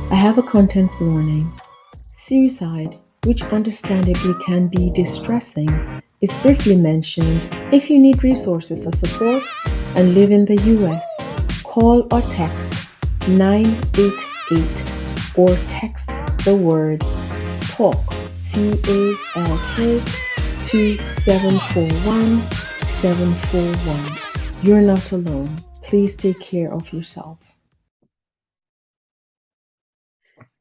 I have a content warning. Suicide, which understandably can be distressing, is briefly mentioned. If you need resources or support and live in the US, call or text 988 or text the word TALK, TALK, to 741 741. You're not alone. Please take care of yourself.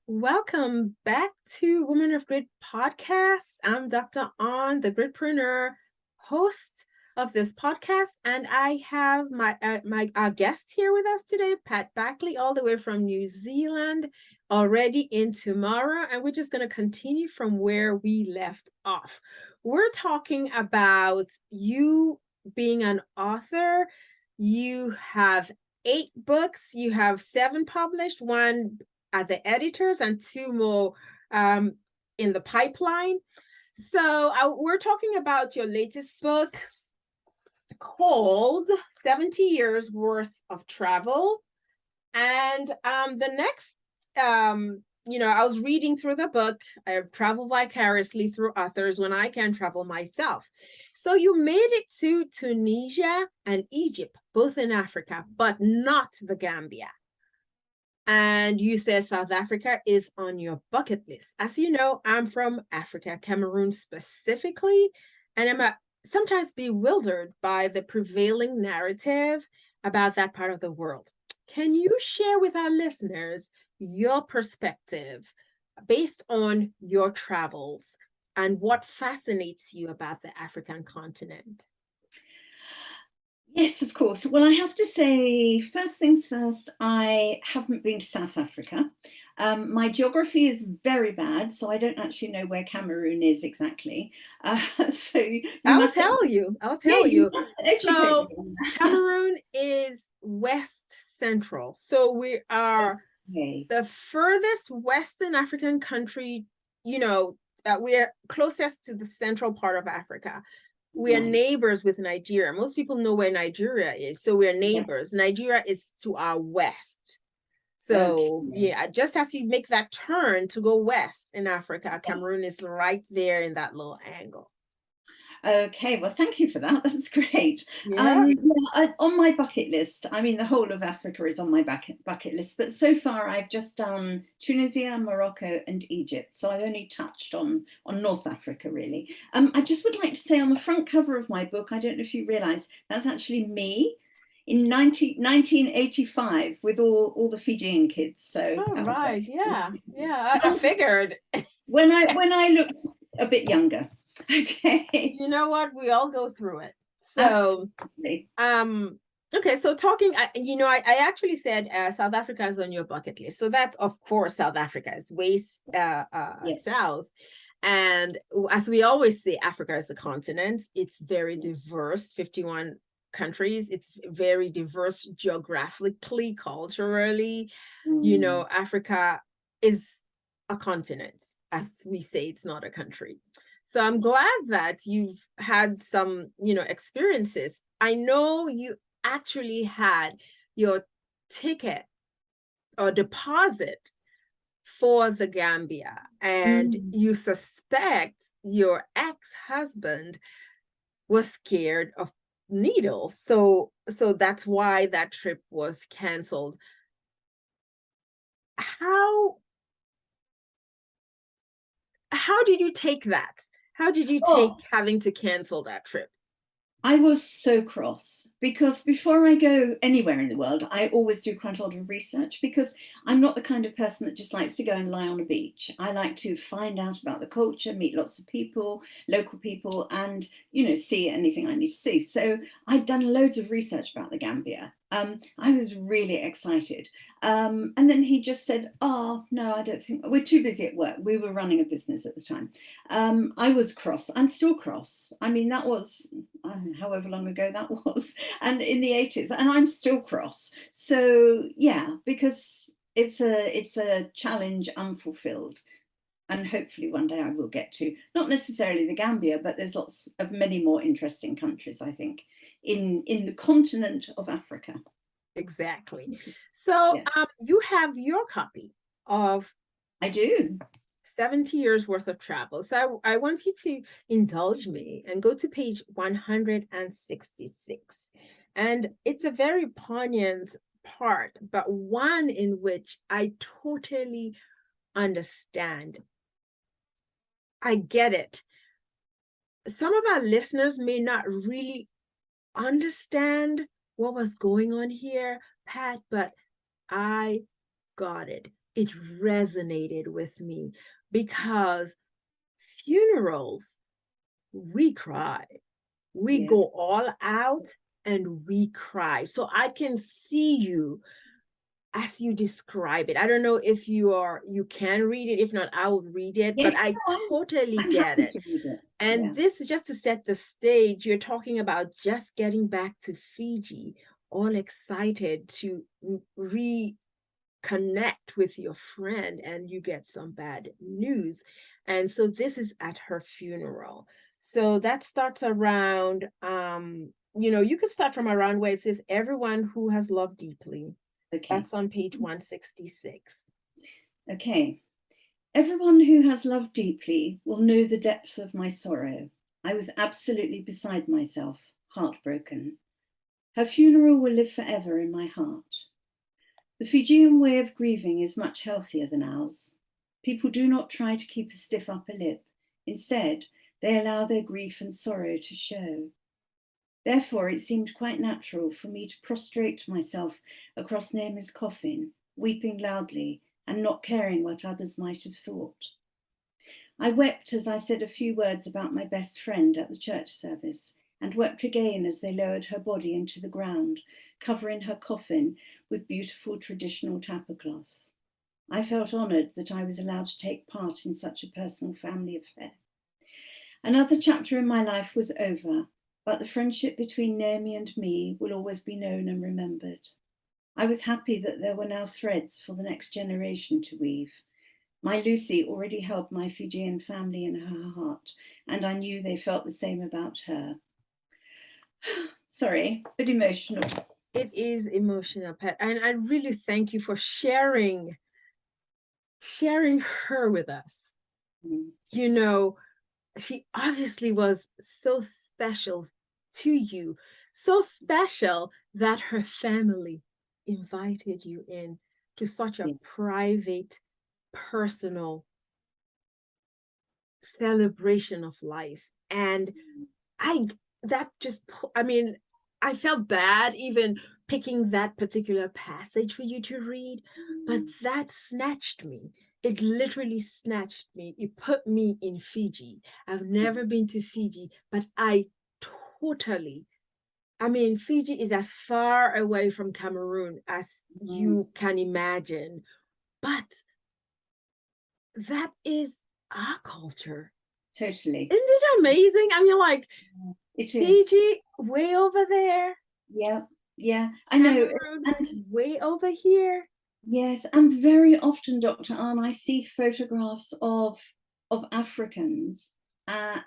Welcome back to Women of Grit Podcast. I'm Dr. On, the Gritpreneur, host of this podcast, and I have our guest here with us today, Pat Backley, all the way from New Zealand, already in tomorrow, and we're just going to continue from where we left off. We're talking about you being an author. You have 8 books. You have 7 published, 1 at the editors and 2 more in the pipeline. So we're talking about your latest book called 70 Years Worth of Travel. And the next, I was reading through the book. I travel vicariously through others when I can travel myself. So you made it to Tunisia and Egypt, both in Africa, but not the Gambia. And you said South Africa is on your bucket list. As you know, I'm from Africa, Cameroon specifically, and I'm sometimes bewildered by the prevailing narrative about that part of the world. Can you share with our listeners your perspective based on your travels and what fascinates you about the African continent? Yes, of course. Well, I have to say, first things first, I haven't been to South Africa. My geography is very bad, so I don't actually know where Cameroon is exactly. So I'll tell you. So Cameroon is west central. So we are the furthest Western African country, we're closest to the central part of Africa. We are neighbors with Nigeria. Most people know where Nigeria is, so we're neighbors. Yeah. Nigeria is to our west. So, just as you make that turn to go west in Africa, Cameroon is right there in that little angle. Okay, well, thank you for that. That's great. Yeah. On my bucket list, I mean, the whole of Africa is on my bucket list, but so far I've just done Tunisia, Morocco, and Egypt. So I've only touched on North Africa, really. I just would like to say on the front cover of my book, I don't know if you realize, that's actually me in 1985 with all the Fijian kids. So right, yeah, I figured. when I looked a bit younger. Okay. You know what? We all go through it. So, absolutely. Okay. So talking, I actually said South Africa is on your bucket list. So that's, of course, South Africa is way south. And as we always say, Africa is a continent. It's very diverse, 51 countries. It's very diverse geographically, culturally. Africa is a continent. As we say, it's not a country. So I'm glad that you've had some, experiences. I know you actually had your ticket or deposit for the Gambia, and you suspect your ex-husband was scared of needles. So that's why that trip was canceled. How did you take that? How did you take having to cancel that trip? I was so cross because before I go anywhere in the world, I always do quite a lot of research because I'm not the kind of person that just likes to go and lie on a beach. I like to find out about the culture, meet lots of people, local people, and, see anything I need to see. So I'd done loads of research about the Gambia. I was really excited. And then he just said, oh, no, I don't think, we're too busy at work. We were running a business at the time. I was cross. I'm still cross. I mean, that was however long ago that was, and in the 80s, and I'm still cross. So yeah, because it's a challenge unfulfilled, and hopefully one day I will get to, not necessarily the Gambia, but there's lots of many more interesting countries, I think, in the continent of Africa. Exactly. So Yeah. you have your copy of I do. 70 years worth of travel. So I want you to indulge me and go to page 166. And it's a very poignant part, but one in which I totally understand. I get it. Some of our listeners may not really understand what was going on here, Pat, but I got it. It resonated with me because funerals, we cry. We go all out and we cry. So I can see you as you describe it. I don't know if you can read it. If not, I will read it. Yes, but I totally I'm get happy it. to read it. And this is just to set the stage. You're talking about just getting back to Fiji, all excited to reconnect with your friend, and you get some bad news. And so this is at her funeral. So that starts around, you can start from around where it says, everyone who has loved deeply. Okay. That's on page 166. Okay. Everyone who has loved deeply will know the depth of my sorrow. I was absolutely beside myself, heartbroken. Her funeral will live forever in my heart. The Fijian way of grieving is much healthier than ours. People do not try to keep a stiff upper lip. Instead, they allow their grief and sorrow to show. Therefore, it seemed quite natural for me to prostrate myself across Naomi's coffin, weeping loudly and not caring what others might have thought. I wept as I said a few words about my best friend at the church service, and wept again as they lowered her body into the ground, covering her coffin with beautiful traditional tablecloth. I felt honoured that I was allowed to take part in such a personal family affair. Another chapter in my life was over, but the friendship between Naomi and me will always be known and remembered. I was happy that there were now threads for the next generation to weave. My Lucy already held my Fijian family in her heart, and I knew they felt the same about her. Sorry, a bit emotional. It is emotional, Pat, and I really thank you for sharing her with us. She obviously was so special to you, so special that her family invited you in to such a private, personal celebration of life. And I felt bad even picking that particular passage for you to read, but that snatched me. It literally snatched me. It put me in Fiji. I've never been to Fiji, but Fiji is as far away from Cameroon as you can imagine, but that is our culture. Totally. Isn't it amazing? it is. Fiji, way over there. Yeah, I know. And way over here. Yes, and very often, Dr. Arne, I see photographs of Africans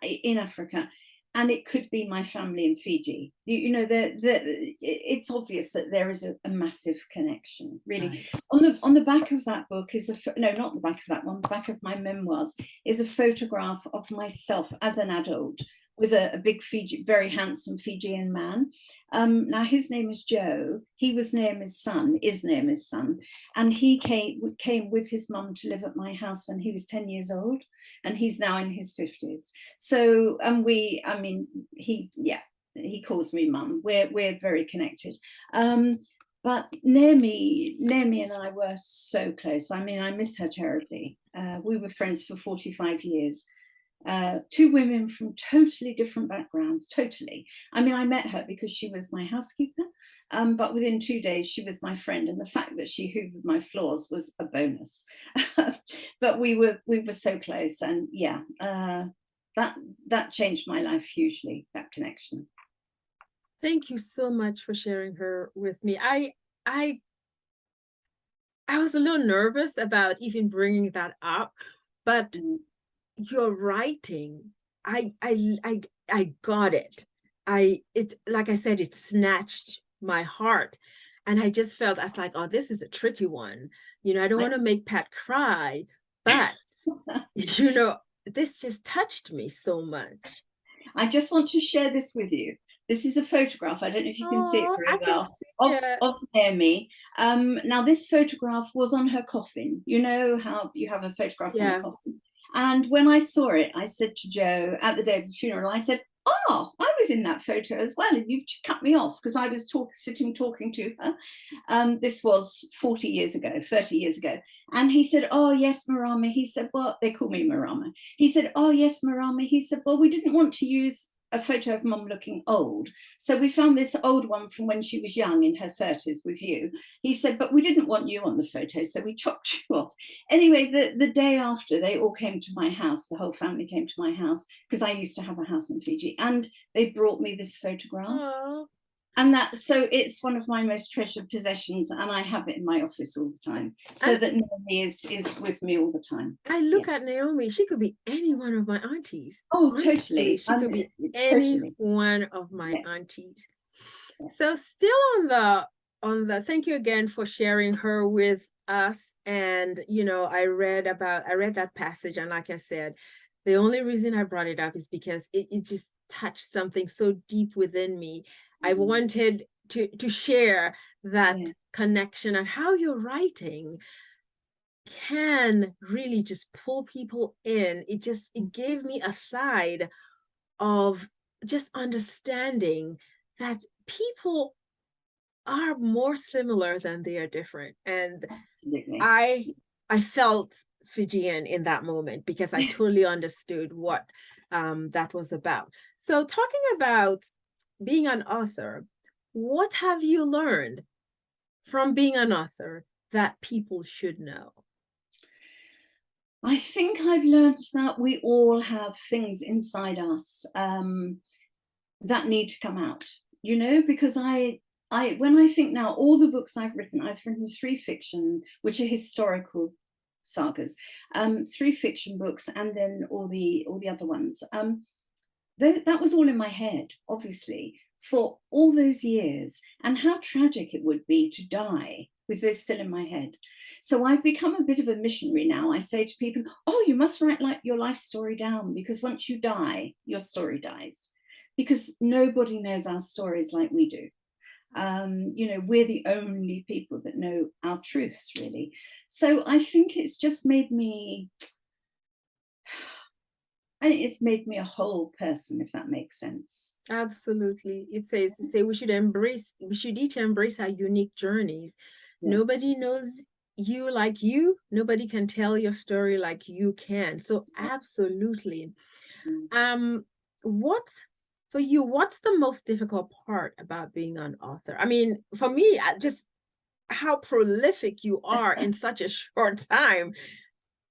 in Africa, and it could be my family in Fiji. It's obvious that there is a massive connection, really. Right. On the back of that book is not the back of that one, the back of my memoirs is a photograph of myself as an adult with a big very handsome Fijian man. Now his name is Joe. He was Naomi's son, and he came with his mum to live at my house when he was 10 years old, and he's now in his 50s. So he he calls me mum. We're very connected. But Naomi and I were so close. I mean, I miss her terribly. We were friends for 45 years. Two women from totally different backgrounds, totally. I mean, I met her because she was my housekeeper, but within 2 days she was my friend, and the fact that she hoovered my floors was a bonus. But we were so close, and yeah, that changed my life hugely, that connection. Thank you so much for sharing her with me. I was a little nervous about even bringing that up, but your writing, I got it. It's like I said, it snatched my heart, and I just felt, I was like, oh, this is a tricky one. You know, I don't want to make Pat cry, but you know, this just touched me so much. I just want to share this with you. This is a photograph. I don't know if you can see it very well of Naomi. Now, this photograph was on her coffin. You know how you have a photograph on the coffin. And when I saw it, I said to Joe at the day of the funeral, I said, oh, I was in that photo as well, and you've cut me off because I was sitting talking to her. This was 40 years ago, 30 years ago. And he said, oh, yes, Marama. He said, well, they call me Marama. He said, oh, yes, Marama. He said, well, we didn't want to use a photo of mum looking old. So we found this old one from when she was young in her 30s with you. He said, but we didn't want you on the photo, so we chopped you off. Anyway, the day after, they all came to my house. The whole family came to my house because I used to have a house in Fiji, and they brought me this photograph. Aww. And so it's one of my most treasured possessions, and I have it in my office all the time, so that Naomi is with me all the time. I look at Naomi, she could be any one of my aunties. Oh, honestly, totally. She could be any one of my aunties. So still on the, thank you again for sharing her with us. And, you know, I read that passage, and like I said, the only reason I brought it up is because it just touched something so deep within me. I wanted to share that connection and how your writing can really just pull people in. It gave me a side of just understanding that people are more similar than they are different. And absolutely. I felt Fijian in that moment because I totally understood what that was about. So talking about being an author, what have you learned from being an author that people should know? I think I've learned that we all have things inside us that need to come out, you know, because when I think now, all the books I've written 3 fiction, which are historical sagas, 3 fiction books, and then all the other ones. That was all in my head, obviously, for all those years, and how tragic it would be to die with this still in my head. So I've become a bit of a missionary now. I say to people, oh, you must write your life story down, because once you die, your story dies, because nobody knows our stories like we do. You know, we're the only people that know our truths, really. So I think it's just made me a whole person, if that makes sense. Absolutely. It says we should each embrace our unique journeys. Yes. Nobody knows you like you. Nobody can tell your story like you can. So absolutely. For you, what's the most difficult part about being an author? I mean, for me, just how prolific you are in such a short time.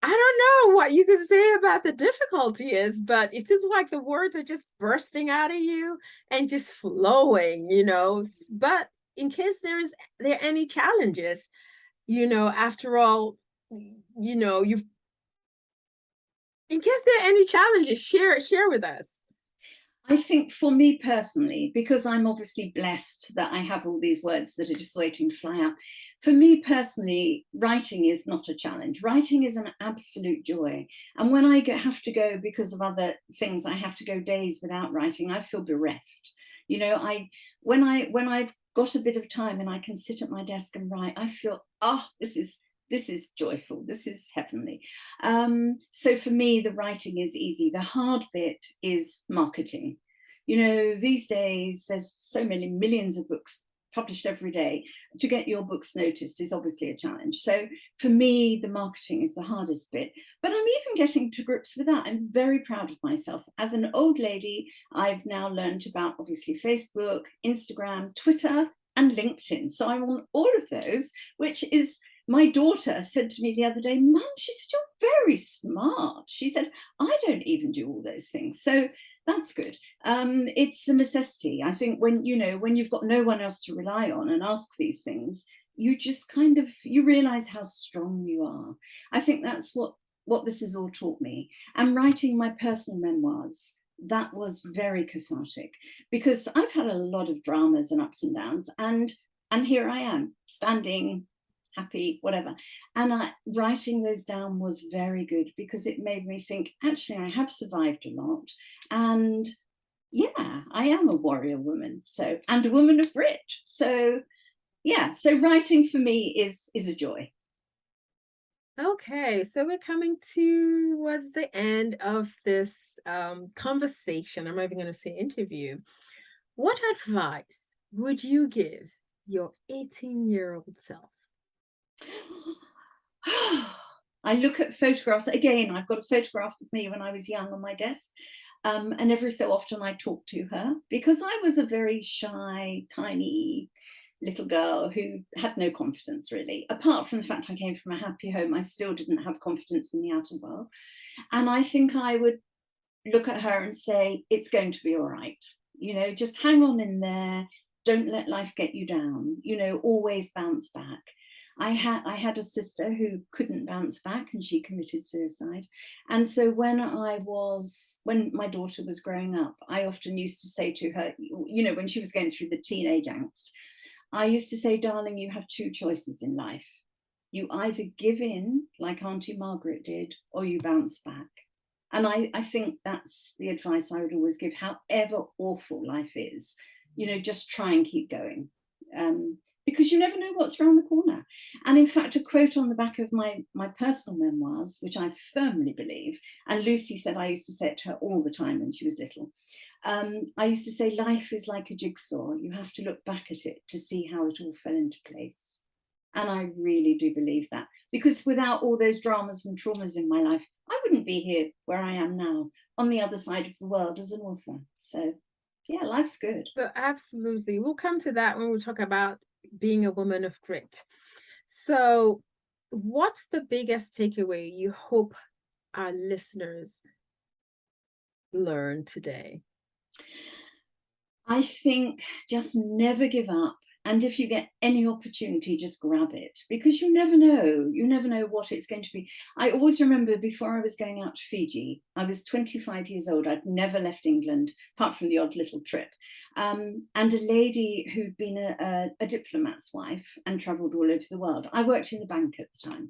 I don't know what you could say about the difficulty is, but it seems like the words are just bursting out of you and just flowing, you know. But in case there are any challenges, you know, after all, you know, in case there are any challenges, share with us. I think for me personally, because I'm obviously blessed that I have all these words that are just waiting to fly out. For me personally, writing is not a challenge. Writing is an absolute joy. And when I have to go, because of other things, I have to go days without writing, I feel bereft. You know, when I've got a bit of time and I can sit at my desk and write, I feel, this is joyful, this is heavenly. So for me, the writing is easy. The hard bit is marketing, You know, these days there's so many millions of books published every day. To get your books noticed is obviously a challenge. So for me, the marketing is the hardest bit, but I'm even getting to grips with that. I'm very proud of myself. As an old lady, I've now learned about obviously Facebook, Instagram, Twitter, and LinkedIn. So I'm on all of those, which is, my daughter said to me the other day, Mum, she said, you're very smart. She said, I don't even do all those things. So that's good. It's a necessity. I think when you've got no one else to rely on and ask these things, you just kind of, you realize how strong you are. I think that's what this has all taught me. And writing my personal memoirs, that was very cathartic, because I've had a lot of dramas and ups and downs, and here I am standing happy, whatever. And writing those down was very good, because it made me think, actually, I have survived a lot. And yeah, I am a warrior woman, so, and a woman of grit. So yeah, so writing for me is a joy. Okay, so we're coming towards the end of this conversation. I'm not even going to say interview. What advice would you give your 18-year-old self? I look at photographs. Again, I've got a photograph of me when I was young on my desk. And every so often I talk to her, because I was a very shy, tiny little girl who had no confidence, really. Apart from the fact I came from a happy home, I still didn't have confidence in the outer world. And I think I would look at her and say, it's going to be all right. You know, just hang on in there. Don't let life get you down. You know, always bounce back. I had a sister who couldn't bounce back, and she committed suicide. And so when my daughter was growing up, I often used to say to her, you know, when she was going through the teenage angst, I used to say, darling, you have two choices in life. You either give in, like Auntie Margaret did, or you bounce back. And I think that's the advice I would always give, however awful life is. You know, just try and keep going. Because you never know what's around the corner. And in fact, a quote on the back of my personal memoirs, which I firmly believe, and Lucy said I used to say it to her all the time when she was little, I used to say, life is like a jigsaw. You have to look back at it to see how it all fell into place. And I really do believe that, because without all those dramas and traumas in my life, I wouldn't be here where I am now, on the other side of the world as an author. So yeah, life's good. So absolutely. We'll come to that when we talk about being a woman of grit. So what's the biggest takeaway you hope our listeners learn today? I think just never give up. And if you get any opportunity, just grab it, because you never know what it's going to be. I always remember, before I was going out to Fiji, I was 25 years old. I'd never left England, apart from the odd little trip. And a lady who'd been a diplomat's wife and traveled all over the world. I worked in the bank at the time.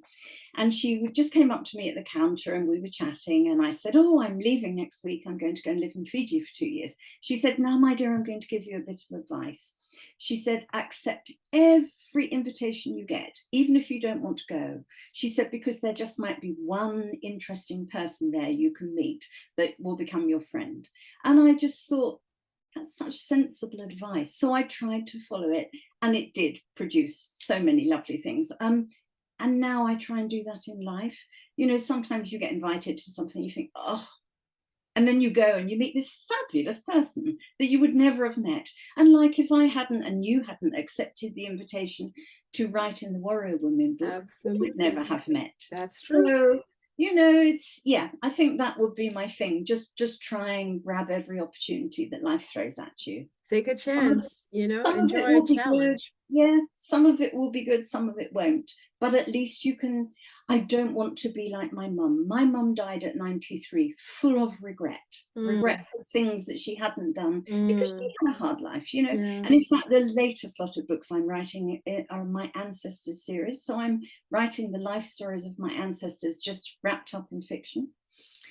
And she just came up to me at the counter, and we were chatting. And I said, oh, I'm leaving next week. I'm going to go and live in Fiji for 2 years. She said, now, my dear, I'm going to give you a bit of advice. She said, accept every invitation you get, even if you don't want to go. She said, because there just might be one interesting person there you can meet that will become your friend. And I just thought, that's such sensible advice. So I tried to follow it, and it did produce so many lovely things. And now I try and do that in life. You know, sometimes you get invited to something, you think, oh, and then you go and you meet this fabulous person that you would never have met. And like, if I hadn't and you hadn't accepted the invitation to write in the Warrior Women book, we would never have met. That's true. So, you know, it's, yeah, I think that would be my thing. Just try and grab every opportunity that life throws at you. Take a chance, you know, Some enjoy of it will a be challenge. good. Yeah, some of it will be good, some of it won't. But at least you can, I don't want to be like my mum. My mum died at 93, full of regret. Regret for things that she hadn't done, because she had a hard life, you know. Yeah. And in fact, the latest lot of books I'm writing are my ancestors series. So I'm writing the life stories of my ancestors, just wrapped up in fiction.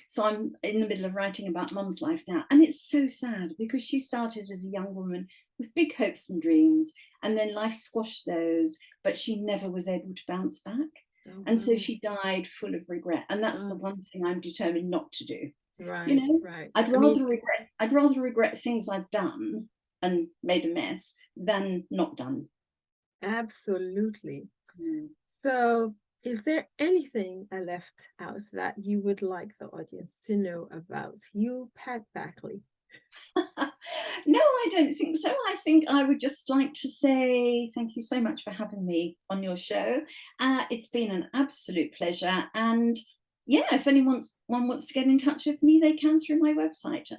So I'm in the middle of writing about Mum's life now. And it's so sad, because she started as a young woman with big hopes and dreams, and then life squashed those, but she never was able to bounce back. And so she died full of regret. And that's the one thing I'm determined not to do. Right, You know, right. I'd rather regret things I've done and made a mess than not done. Absolutely. Mm. So, is there anything I left out that you would like the audience to know about you, Pat Backley? No, I don't think so. I think I would just like to say thank you so much for having me on your show. It's been an absolute pleasure. And yeah, if anyone wants to get in touch with me, they can through my website.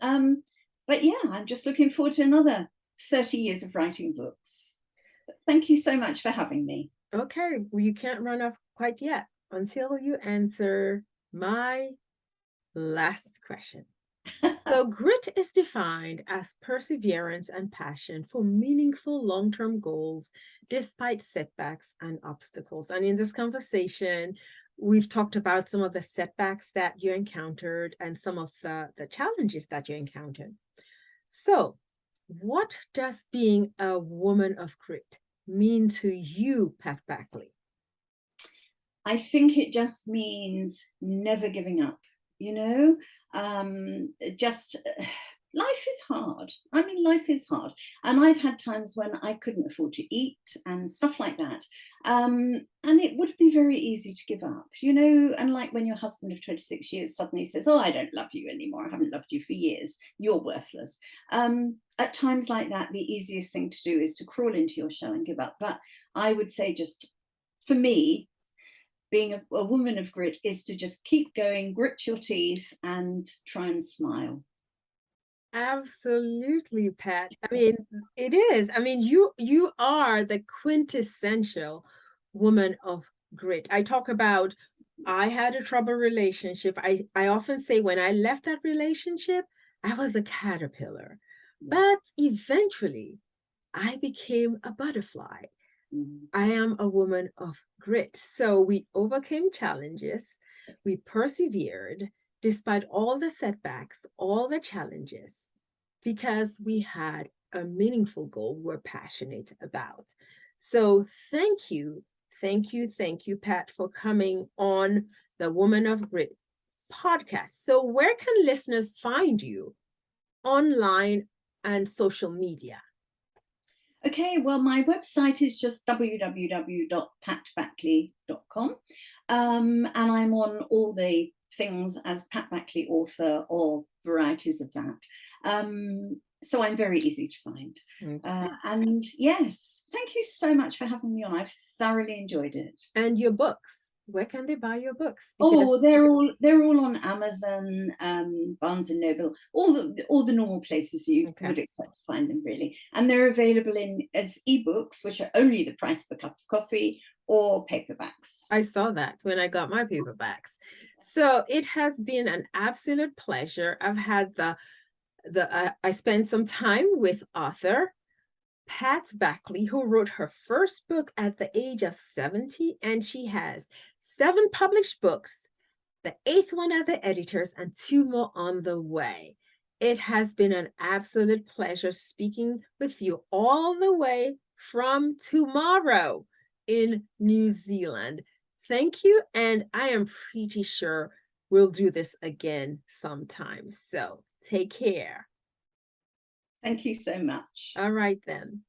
But yeah, I'm just looking forward to another 30 years of writing books. Thank you so much for having me. Okay, well, you can't run off quite yet until you answer my last question. So, grit is defined as perseverance and passion for meaningful long term goals despite setbacks and obstacles. And in this conversation, we've talked about some of the setbacks that you encountered and some of the challenges that you encountered. So, what does being a woman of grit mean to you, Pat Backley? I think it just means never giving up, you know, just life is hard. I mean, life is hard. And I've had times when I couldn't afford to eat and stuff like that. And it would be very easy to give up, you know, and like when your husband of 26 years suddenly says, oh, I don't love you anymore. I haven't loved you for years. You're worthless. At times like that, the easiest thing to do is to crawl into your shell and give up. But I would say just for me, being a woman of grit is to just keep going, grit your teeth and try and smile. Absolutely, Pat. I mean, it is. I mean, you are the quintessential woman of grit. I talk about I had a troubled relationship. I often say when I left that relationship, I was a caterpillar. But eventually I became a butterfly. I am a woman of grit. So we overcame challenges, we persevered despite all the setbacks, all the challenges, because we had a meaningful goal we're passionate about. So thank you, Pat, for coming on the Woman of Grit podcast. So where can listeners find you online and social media? Okay, well, my website is just www.patbackley.com. And I'm on all the things as Pat Backley author or varieties of that. So I'm very easy to find. And yes, thank you so much for having me on. I've thoroughly enjoyed it. And your books. Where can they buy your books? Because they're all on Amazon, Barnes and Noble, all the normal places you would expect to find them, really. And they're available as ebooks, which are only the price of a cup of coffee, or paperbacks. I saw that when I got my paperbacks. So it has been an absolute pleasure. I've had I spent some time with author Pat Backley, who wrote her first book at the age of 70, and she has 7 published books, the 8th one at the editors, and 2 more on the way. It has been an absolute pleasure speaking with you all the way from tomorrow in New Zealand. Thank you, and I am pretty sure we'll do this again sometime. So take care. Thank you so much. All right, then.